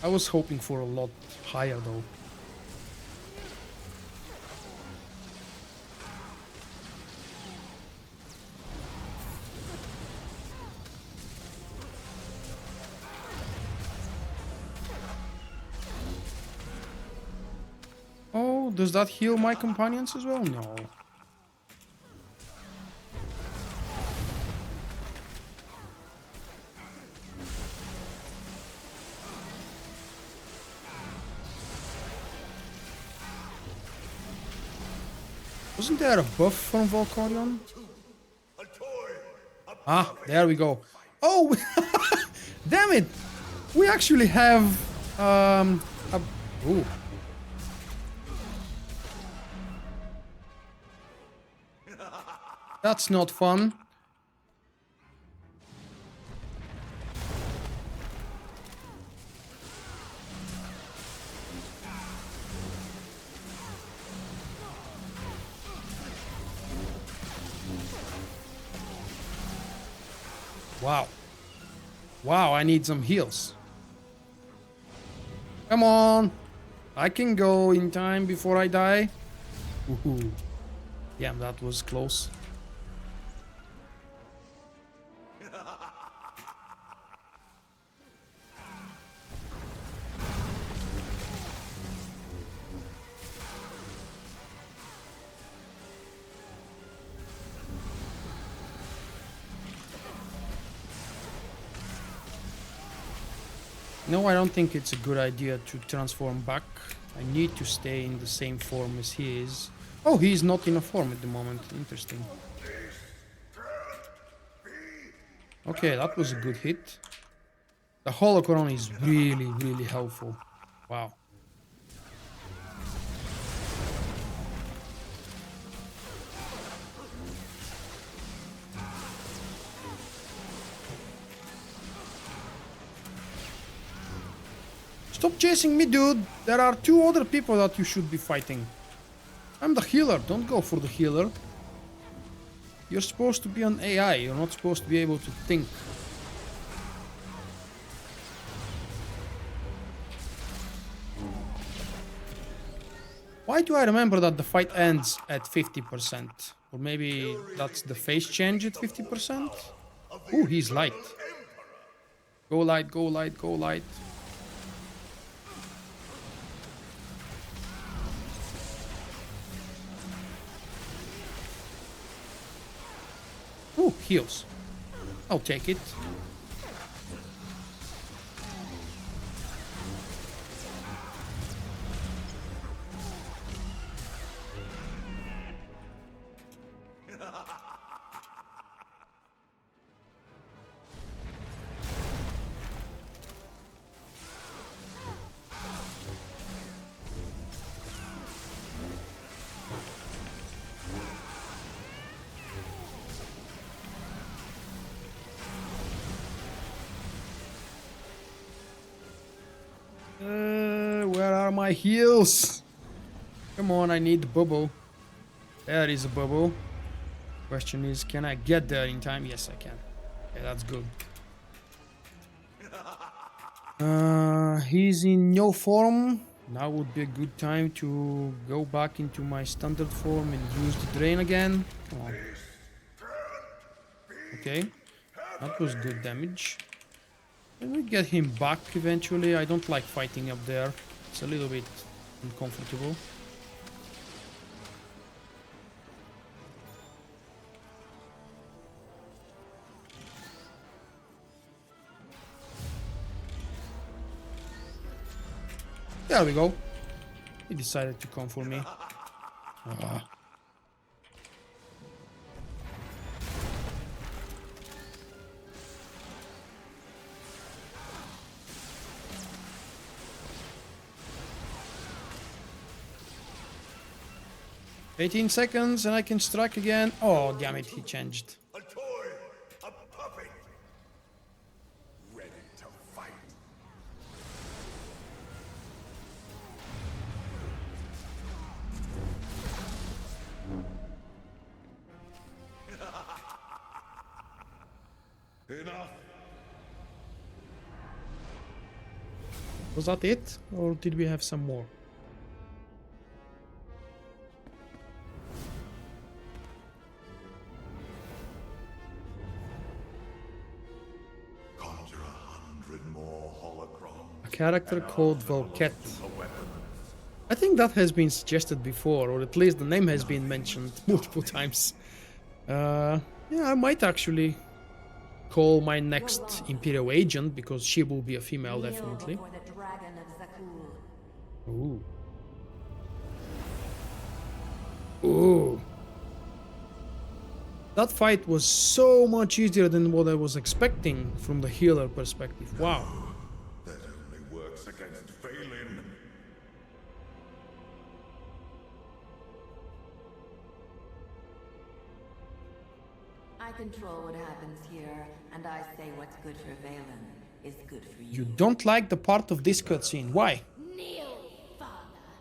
I was hoping for a lot higher though. Oh, does that heal my companions as well? No. Wasn't there a buff from Valkorion? Ah, there we go. Oh, damn it! We actually have ooh. That's not fun. Wow. Wow, I need some heals. Come on. I can go in time before I die. Woohoo. Damn, that was close. No, I don't think it's a good idea to transform back. I need to stay in the same form as he is. Oh, he's not in a form at the moment. Interesting. Okay, that was a good hit. The holocron is really, really helpful. Wow. Stop chasing me, dude. There are 2 other people that you should be fighting. I'm the healer. Don't go for the healer. You're supposed to be an AI. You're not supposed to be able to think. Why do I remember that the fight ends at 50%? Or maybe that's the phase change at 50%? Ooh, he's light. Go light, go light, go light. Ooh, heals. I'll take it. Where are my heals? Come on, I need the bubble. There is a bubble. Question is, can I get there in time? Yes, I can. Yeah, that's good. He's in no form. Now would be a good time to go back into my standard form and use the drain again. Come on. Okay, that was good damage. Can we get him back eventually? I don't like fighting up there. It's a little bit uncomfortable. There we go. He decided to come for me. 18 seconds and I can strike again. Oh, damn it, he changed. A toy, a puppet, ready to fight. Enough. Was that it? Or did we have some more? Character called Vulkk. I think that has been suggested before, or at least the name has been mentioned multiple times. Yeah, I might actually call my next Imperial agent, because she will be a female, definitely. Ooh. Ooh. That fight was so much easier than what I was expecting from the healer perspective. Wow. I control what happens here, and I say what's good for Valen is good for you. You don't like the part of this cutscene. Why? Kneel, father.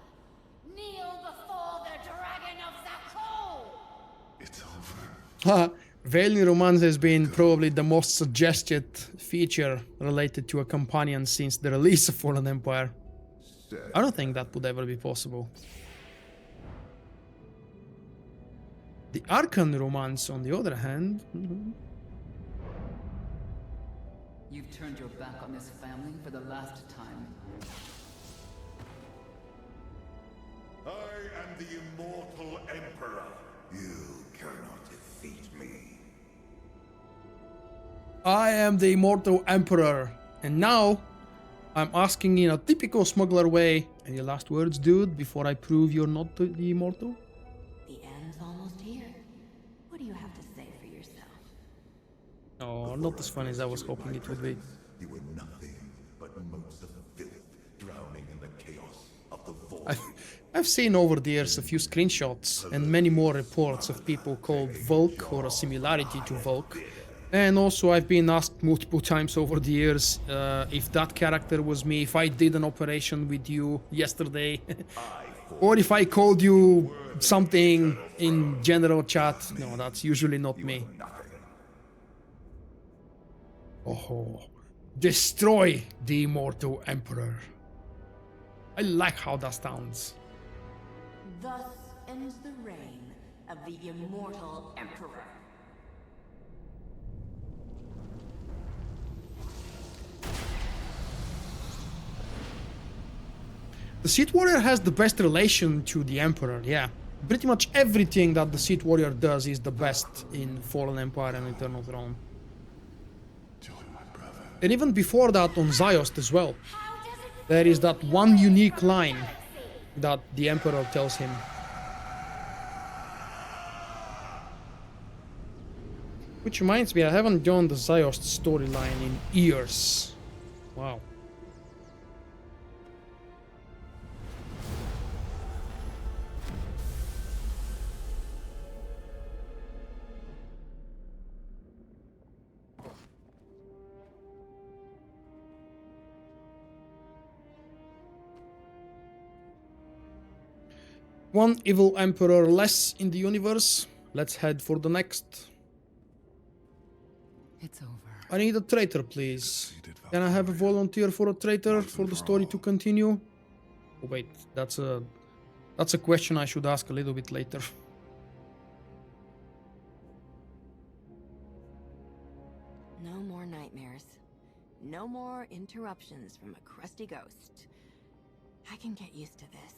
Kneel before the dragon of Zakul. It's over. Valen romance has been probably the most suggested feature related to a companion since the release of Fallen Empire. I don't think that would ever be possible. The Archon romance, on the other hand... You've turned your back on this family for the last time. I am the immortal Emperor. You cannot defeat me. I am the immortal Emperor. And now, I'm asking in a typical smuggler way. Any last words, dude, before I prove you're not the immortal? Oh, not as fun as I was hoping it would be. You were nothing but motes of filth drowning in the chaos of the void. I've seen over the years a few screenshots and many more reports of people called Vulkk or a similarity to Vulkk And also, I've been asked multiple times over the years if that character was me, if I did an operation with you yesterday, or if I called you something in general chat. No, that's usually not me. Oh, destroy the immortal emperor. I like how that sounds. Thus ends the reign of the immortal emperor. The Sith Warrior has the best relation to the Emperor, yeah. Pretty much everything that the Sith Warrior does is the best in Fallen Empire and Eternal Throne. And even before that on Ziost as well. There is that one unique line that the Emperor tells him. Which reminds me, I haven't done the Ziost storyline in years. Wow. One evil emperor less in the universe. Let's head for the next. It's over. I need a traitor, please. Can I have a volunteer for a traitor for the story to continue? Oh wait, that's a question I should ask a little bit later. No more nightmares. No more interruptions from a crusty ghost. I can get used to this.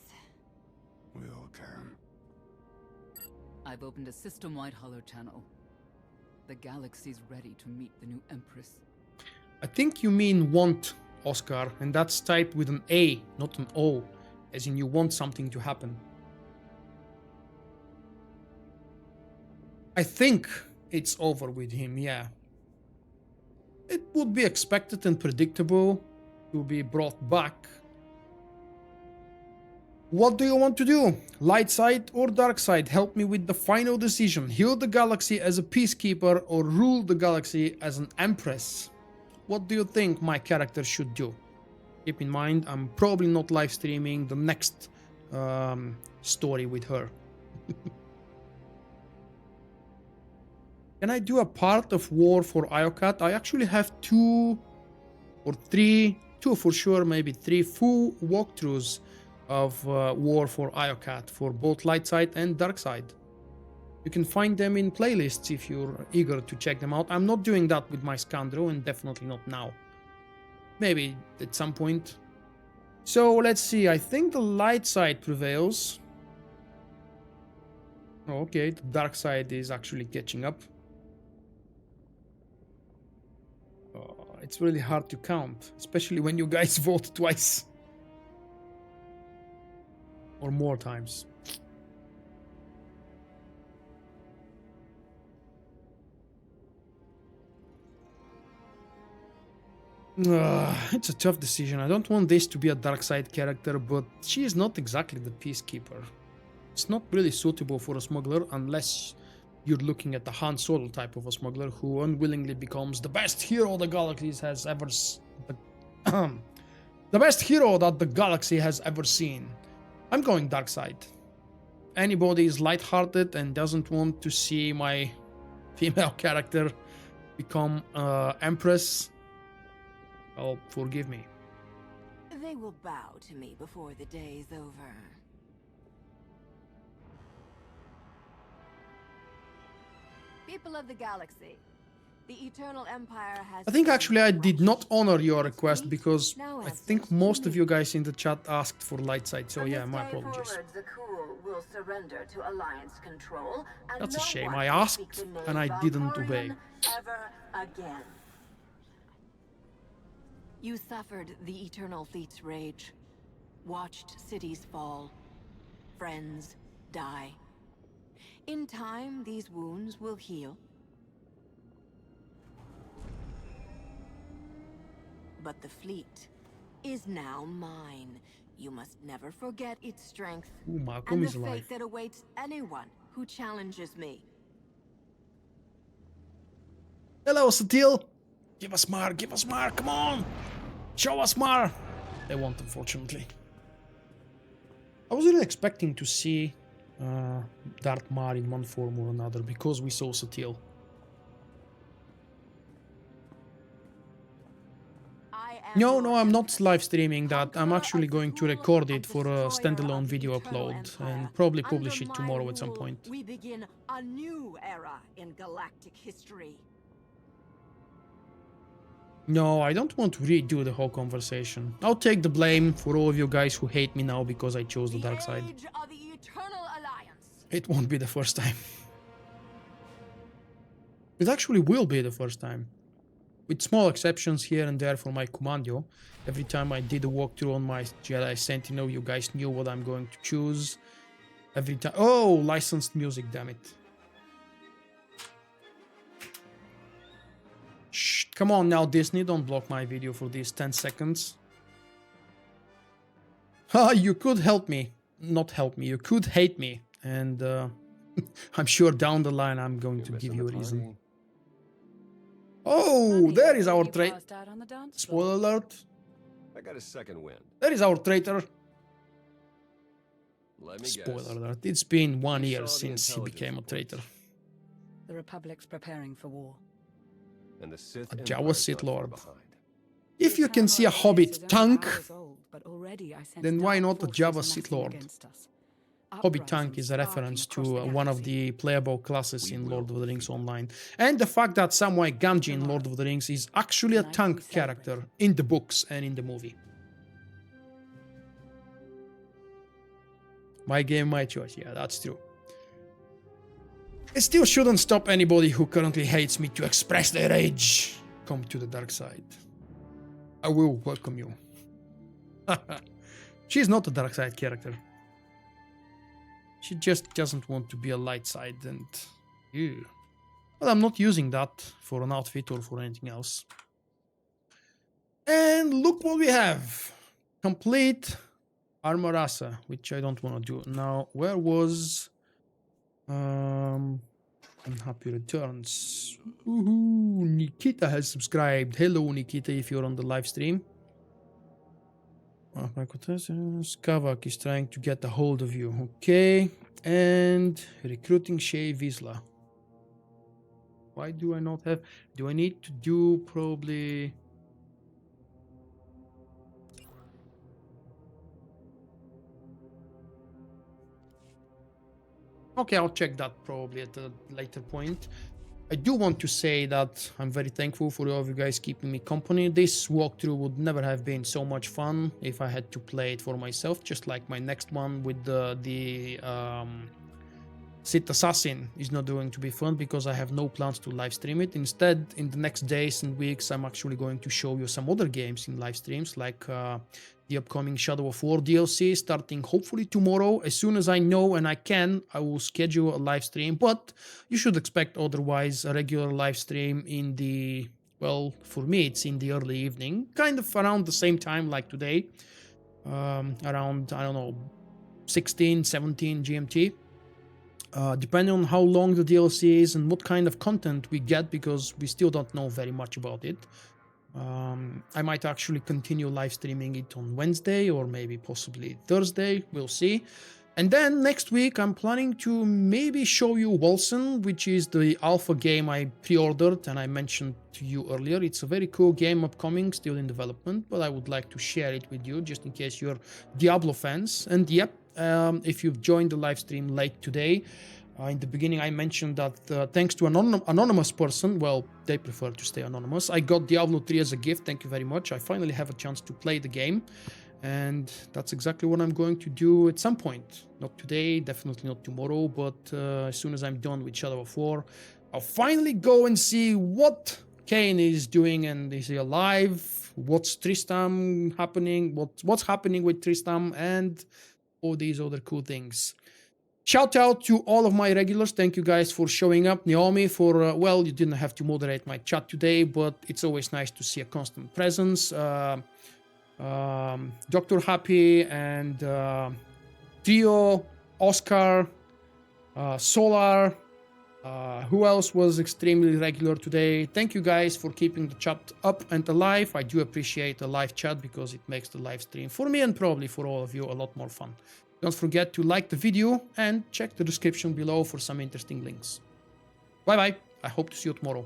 We all can. I've opened a system-wide holo channel. The galaxy's ready to meet the new Empress. I think you mean want, Oscar, and that's typed with an A, not an O, as in you want something to happen. I think it's over with him, yeah. It would be expected and predictable to be brought back. What do you want to do? Light side or dark side? Help me with the final decision. Heal the galaxy as a peacekeeper or rule the galaxy as an empress? What do you think my character should do? Keep in mind, I'm probably not live streaming the next story with her. Can I do a part of War for Iokat? I actually have two for sure, maybe three full walkthroughs of War for Iokat for both light side and dark side. You can find them in playlists if you're eager to check them out. I'm not doing that with my Scandro, and definitely not now. Maybe at some point. So let's see, I think the light side prevails. Okay, the dark side is actually catching up. It's really hard to count, especially when you guys vote twice. Or more times. It's a tough decision. I don't want this to be a dark side character, but she is not exactly the peacekeeper. It's not really suitable for a smuggler unless you're looking at the Han Solo type of a smuggler who unwillingly becomes the best hero the galaxy has ever the best hero that the galaxy has ever seen. I'm going dark side. Anybody is lighthearted and doesn't want to see my female character become empress, well, forgive me. They will bow to me before the day's over. People of the galaxy, the Eternal Empire has... I think actually I did not honor your request because I think most of you guys in the chat asked for light side, so yeah, my apologies. Will surrender to Alliance control, and that's a no shame. one I will asked speak the name and I didn't obey. Valkorion ever again. You suffered the Eternal Fleet's rage, watched cities fall, friends die. In time, these wounds will heal. But the fleet is now mine. You must never forget its strength Malcolm and is the alive. fate that awaits anyone who challenges me. Hello, Satil. Give us more, give us more, come on. Show us more. They won't, unfortunately. I was really expecting to see Darth Mar in one form or another because we saw Satil. No, I'm not live streaming that. I'm actually going to record it for a standalone video upload and probably publish it tomorrow at some point. We begin a new era in galactic history. No, I don't want to redo the whole conversation. I'll take the blame for all of you guys who hate me now because I chose the dark side. Age of the Eternal Alliance. It won't be the first time. It actually will be the first time. With small exceptions here and there for my Commando. Every time I did a walkthrough on my Jedi Sentinel, you guys knew what I'm going to choose. Every time... Oh, licensed music, damn it. Shh, come on now, Disney, don't block my video for these 10 seconds. Ha, you could help me. Not help me, you could hate me. And I'm sure down the line I'm going to give you a reason. Oh, there is our traitor. Spoiler alert. I got a second wind. There is our traitor. Let me Spoiler guess. alert. It's been 1 year saw the since he became a intelligence traitor. The Republic's preparing for war. And the Sith A Empire's Jawa Sith not far Lord. behind. If you can see a Hobbit tank, then why not a Java Sith Lord? Hobbit tank is a reference to one of the playable classes in Lord of the Rings Online. And the fact that Samwise Gamgee in Lord of the Rings is actually a tank character in the books and in the movie. My game, my choice. Yeah, that's true. It still shouldn't stop anybody who currently hates me to express their rage. Come to the dark side. I will welcome you. She's not a dark side character. She just doesn't want to be a light side and... Ew. But I'm not using that for an outfit or for anything else. And look what we have. Complete Armor Rasa, which I don't want to do. Now, where was... Unhappy returns. Woohoo! Nikita has subscribed. Hello, Nikita, if you're on the live stream. Skavak is trying to get a hold of you. Okay. And recruiting Shay Vizsla. Why do I not have... Do I need to do probably... Okay, I'll check that probably at a later point. I do want to say that I'm very thankful for all of you guys keeping me company. This walkthrough would never have been so much fun if I had to play it for myself, just like my next one with the Sith Assassin is not going to be fun because I have no plans to live stream it. Instead, in the next days and weeks, I'm actually going to show you some other games in live streams, like the upcoming Shadow of War DLC starting hopefully tomorrow. As soon as I know and I can, I will schedule a live stream, but you should expect otherwise a regular live stream in the, well, for me it's in the early evening, kind of around the same time like today, around, I don't know, 16, 17 GMT. Depending on how long the DLC is and what kind of content we get, because we still don't know very much about it. I might actually continue live streaming it on Wednesday or maybe possibly Thursday, we'll see. And then next week I'm planning to maybe show you Wilson, which is the alpha game I pre-ordered and I mentioned to you earlier. It's a very cool game upcoming, still in development, but I would like to share it with you just in case you're Diablo fans. And yep, if you've joined the live stream late today, in the beginning I mentioned that thanks to an anonymous person, well, they prefer to stay anonymous, I got Diablo 3 as a gift. Thank you very much. I finally have a chance to play the game, and that's exactly what I'm going to do at some point. Not today, definitely not tomorrow, but as soon as I'm done with Shadow of War, I'll finally go and see what Kane is doing, and is he alive, what's Tristram happening, what's happening with Tristram, and all these other cool things. Shout out to all of my regulars. Thank you guys for showing up. Naomi for, well, you didn't have to moderate my chat today, but it's always nice to see a constant presence. Dr. Happy and Trio, Oscar, Solar, Who else was extremely regular today? Thank you guys for keeping the chat up and alive. I do appreciate the live chat because it makes the live stream for me and probably for all of you a lot more fun. Don't forget to like the video and check the description below for some interesting links. Bye bye. I hope to see you tomorrow.